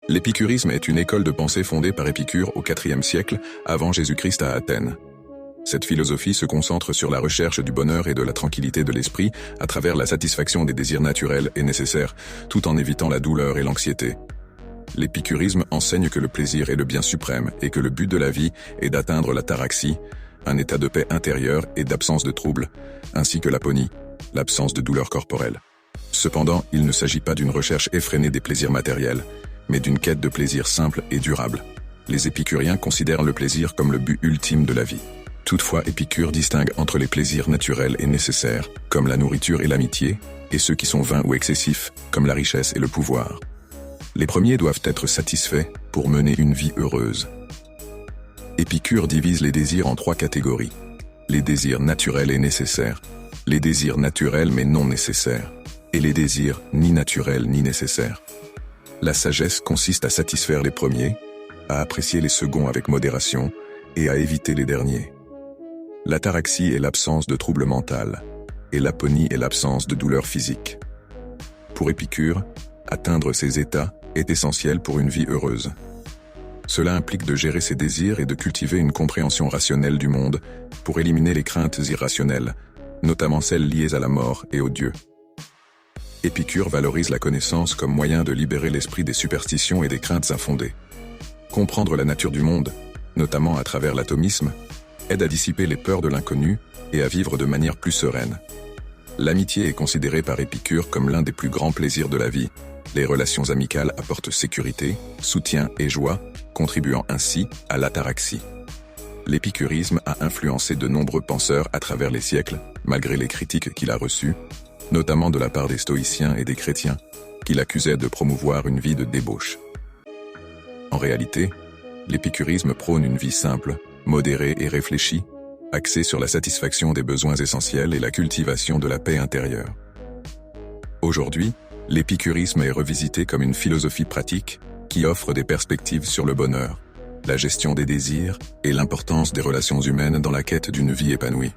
L'épicurisme est une école de pensée fondée par Épicure au IVe siècle avant Jésus-Christ à Athènes. Cette philosophie se concentre sur la recherche du bonheur et de la tranquillité de l'esprit à travers la satisfaction des désirs naturels et nécessaires, tout en évitant la douleur et l'anxiété. L'épicurisme enseigne que le plaisir est le bien suprême et que le but de la vie est d'atteindre l'ataraxie, un état de paix intérieure et d'absence de troubles, ainsi que l'aponie, l'absence de douleur corporelle. Cependant, il ne s'agit pas d'une recherche effrénée des plaisirs matériels, mais d'une quête de plaisir simple et durable. Les épicuriens considèrent le plaisir comme le but ultime de la vie. Toutefois, Épicure distingue entre les plaisirs naturels et nécessaires, comme la nourriture et l'amitié, et ceux qui sont vains ou excessifs, comme la richesse et le pouvoir. Les premiers doivent être satisfaits pour mener une vie heureuse. Épicure divise les désirs en 3 catégories. Les désirs naturels et nécessaires, les désirs naturels mais non nécessaires, et les désirs ni naturels ni nécessaires. La sagesse consiste à satisfaire les premiers, à apprécier les seconds avec modération et à éviter les derniers. L'ataraxie est l'absence de trouble mental, et l'aponie est l'absence de douleur physique. Pour Épicure, atteindre ces états est essentiel pour une vie heureuse. Cela implique de gérer ses désirs et de cultiver une compréhension rationnelle du monde pour éliminer les craintes irrationnelles, notamment celles liées à la mort et aux dieux. Épicure valorise la connaissance comme moyen de libérer l'esprit des superstitions et des craintes infondées. Comprendre la nature du monde, notamment à travers l'atomisme, aide à dissiper les peurs de l'inconnu et à vivre de manière plus sereine. L'amitié est considérée par Épicure comme l'un des plus grands plaisirs de la vie. Les relations amicales apportent sécurité, soutien et joie, contribuant ainsi à l'ataraxie. L'épicurisme a influencé de nombreux penseurs à travers les siècles, malgré les critiques qu'il a reçues, notamment de la part des stoïciens et des chrétiens, qui l'accusaient de promouvoir une vie de débauche. En réalité, l'épicurisme prône une vie simple, modérée et réfléchie, axée sur la satisfaction des besoins essentiels et la cultivation de la paix intérieure. Aujourd'hui, l'épicurisme est revisité comme une philosophie pratique qui offre des perspectives sur le bonheur, la gestion des désirs et l'importance des relations humaines dans la quête d'une vie épanouie.